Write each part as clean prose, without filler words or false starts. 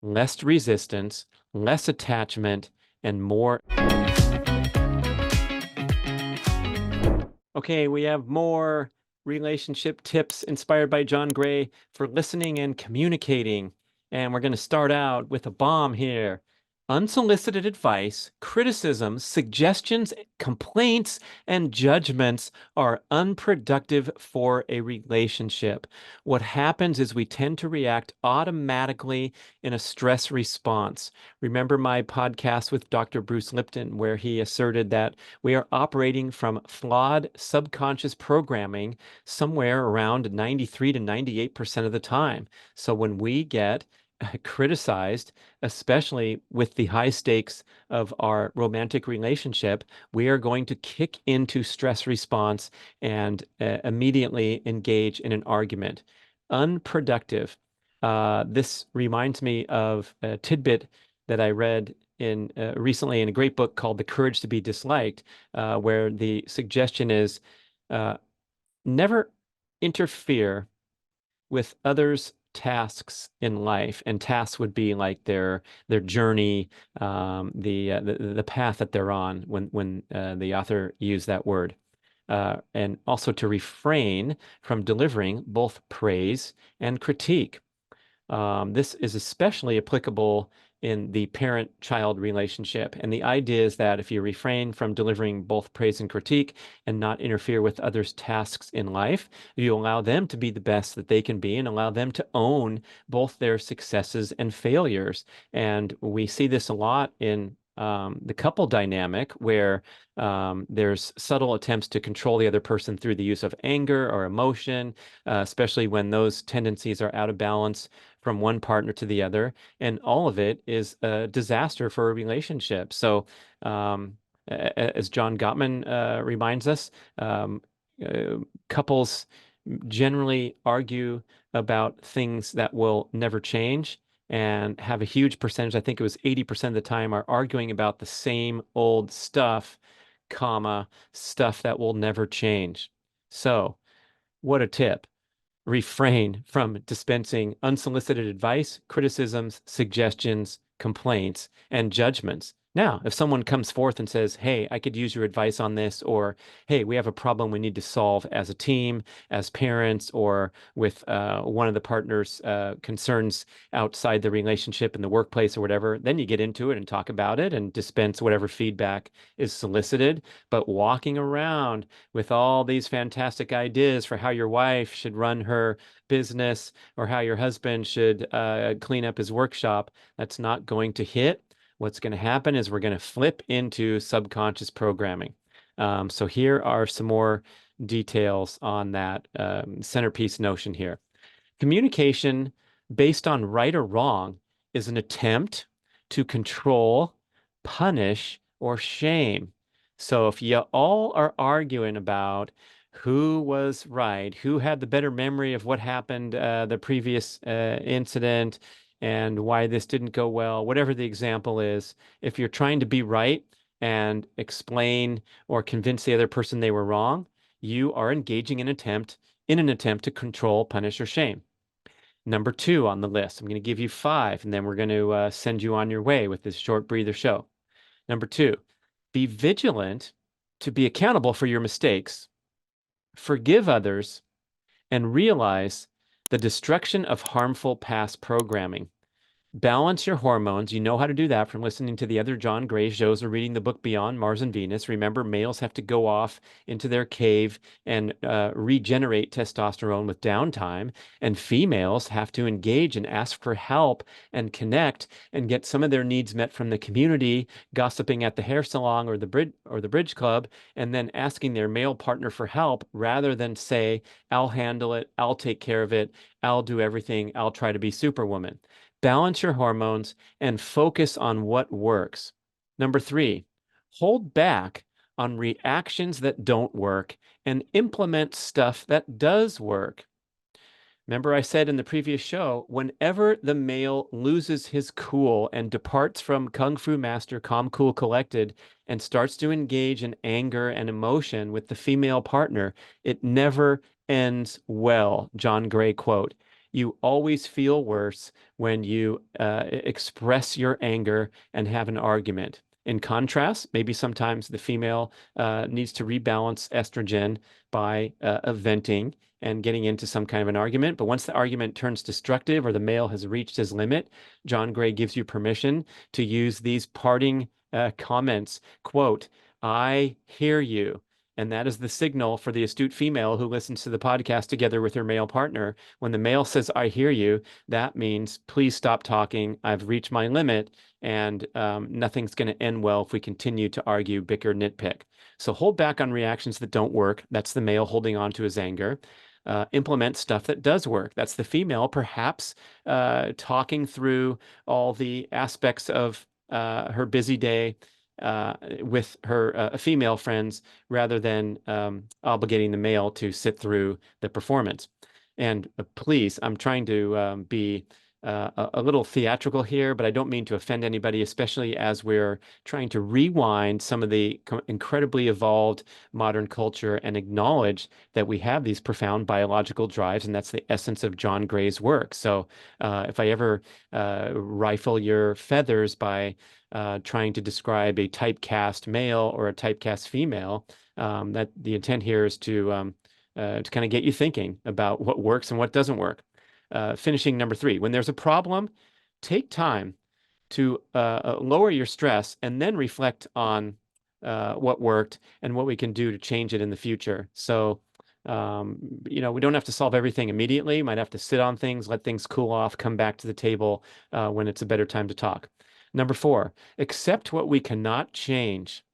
less resistance, less attachment, and more. Okay, we have more relationship tips inspired by John Gray for listening and communicating. And we're going to start out with a bomb here. Unsolicited advice, criticisms, suggestions, complaints, and judgments are unproductive for a relationship. What happens is we tend to react automatically in a stress response. Remember my podcast with Dr. Bruce Lipton, where he asserted that we are operating from flawed subconscious programming somewhere around 93 to 98% of the time. So when we get criticized, especially with the high stakes of our romantic relationship, we are going to kick into stress response and immediately engage in an argument. Unproductive. This reminds me of a tidbit that I read in recently in a great book called The Courage to be Disliked, where the suggestion is uh, never interfere with others' tasks in life, and tasks would be like their journey, the path that they're on when the author used that word. And also to refrain from delivering both praise and critique. This is especially applicable in the parent-child relationship. And the idea is that if you refrain from delivering both praise and critique and not interfere with others' tasks in life, you allow them to be the best that they can be and allow them to own both their successes and failures. And we see this a lot in the couple dynamic where there's subtle attempts to control the other person through the use of anger or emotion, especially when those tendencies are out of balance from one partner to the other, and all of it is a disaster for a relationship. So, as John Gottman reminds us, uh, couples generally argue about things that will never change and have a huge percentage, I think it was 80% of the time, are arguing about the same old stuff, comma, stuff that will never change. So, what a tip. Refrain from dispensing unsolicited advice, criticisms, suggestions, complaints, and judgments. Now, if someone comes forth and says, hey, I could use your advice on this, or hey, we have a problem we need to solve as a team, as parents, or with one of the partner's concerns outside the relationship in the workplace or whatever, then you get into it and talk about it and dispense whatever feedback is solicited. But walking around with all these fantastic ideas for how your wife should run her business or how your husband should clean up his workshop, that's not going to hit. What's going to happen is we're going to flip into subconscious programming. So here are some more details on that centerpiece notion here. Communication based on right or wrong is an attempt to control, punish, or shame. So if you all are arguing about who was right, who had the better memory of what happened the previous incident, and why this didn't go well, whatever the example is, if you're trying to be right and explain or convince the other person they were wrong, you are engaging in an attempt to control, punish, or shame. Number two on the list, I'm going to give you five, and then we're going to send you on your way with this short breather show. Number two, be vigilant to be accountable for your mistakes, forgive others, and realize the destruction of harmful past programming. Balance your hormones. You know how to do that from listening to the other John Gray shows or reading the book Beyond Mars and Venus. Remember, males have to go off into their cave and regenerate testosterone with downtime, and females have to engage and ask for help and connect and get some of their needs met from the community, gossiping at the hair salon or the bridge club, and then asking their male partner for help rather than say, "I'll handle it, I'll take care of it, I'll do everything, I'll try to be Superwoman." Balance your hormones and focus on what works. Number three, hold back on reactions that don't work and implement stuff that does work. Remember, I said in the previous show, whenever the male loses his cool and departs from Kung Fu Master Calm Cool Collected and starts to engage in anger and emotion with the female partner, it never ends well. John Gray quote. You always feel worse when you express your anger and have an argument. In contrast, maybe sometimes the female needs to rebalance estrogen by venting and getting into some kind of an argument. But once the argument turns destructive or the male has reached his limit, John Gray gives you permission to use these parting comments. Quote, I hear you. And that is the signal for the astute female who listens to the podcast together with her male partner. When the male says, I hear you, that means, please stop talking. I've reached my limit, and nothing's going to end well if we continue to argue, bicker, nitpick. So hold back on reactions that don't work. That's the male holding on to his anger. Implement stuff that does work. That's the female, perhaps talking through all the aspects of her busy day with her female friends rather than obligating the male to sit through the performance. And please, I'm trying to be a little theatrical here, but I don't mean to offend anybody, especially as we're trying to rewind some of the incredibly evolved modern culture and acknowledge that we have these profound biological drives, and that's the essence of John Gray's work. So if I ever rifle your feathers by trying to describe a typecast male or a typecast female, that the intent here is to kind of get you thinking about what works and what doesn't work. Finishing number 3, when there's a problem, take time to lower your stress and then reflect on what worked and what we can do to change it in the future. So, we don't have to solve everything immediately. Might have to sit on things, let things cool off, come back to the table when it's a better time to talk. Number 4, accept what we cannot change.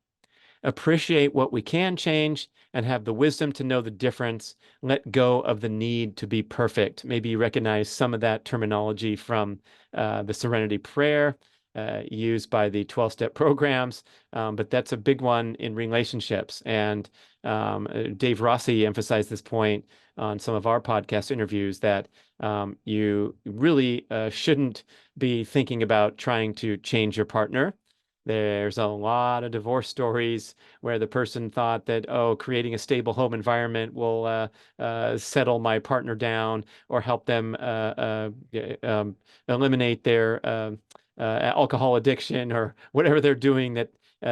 Appreciate what we can change and have the wisdom to know the difference. Let go of the need to be perfect. Maybe you recognize some of that terminology from the Serenity Prayer used by the 12-step programs, but that's a big one in relationships. And Dave Rossi emphasized this point on some of our podcast interviews, that you really shouldn't be thinking about trying to change your partner. There's a lot of divorce stories where the person thought that, oh, creating a stable home environment will settle my partner down or help them eliminate their alcohol addiction or whatever they're doing that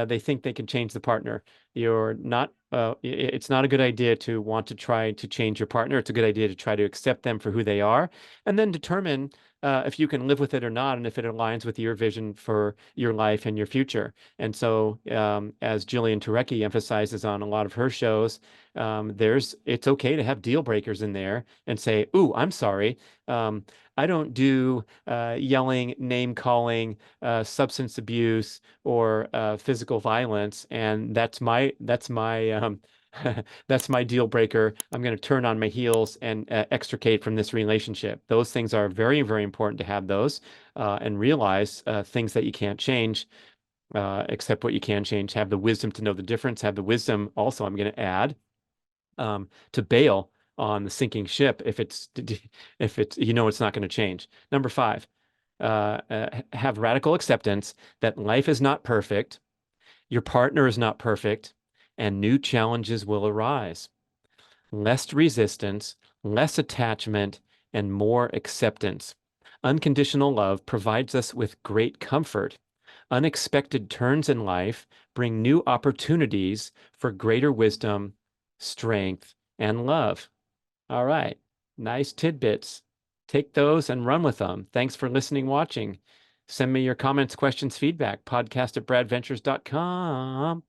they think they can change the partner. You're not. It's not a good idea to want to try to change your partner. It's a good idea to try to accept them for who they are, and then determine if you can live with it or not, and if it aligns with your vision for your life and your future. And so, as Jillian Turecki emphasizes on a lot of her shows, it's okay to have deal breakers in there and say, "Ooh, I'm sorry. I don't do yelling, name calling, substance abuse, or physical violence, and that's my deal breaker. I'm going to turn on my heels and extricate from this relationship." Those things are very, very important to have those and realize things that you can't change, accept what you can change, have the wisdom to know the difference, have the wisdom also, I'm going to add, to bail on the sinking ship if it's it's not going to change. Number 5, have radical acceptance that life is not perfect, your partner is not perfect, and new challenges will arise. Less resistance, less attachment, and more acceptance. Unconditional love provides us with great comfort. Unexpected turns in life bring new opportunities for greater wisdom, strength, and love. All right, nice tidbits. Take those and run with them. Thanks for listening, watching. Send me your comments, questions, feedback, podcast@bradventures.com.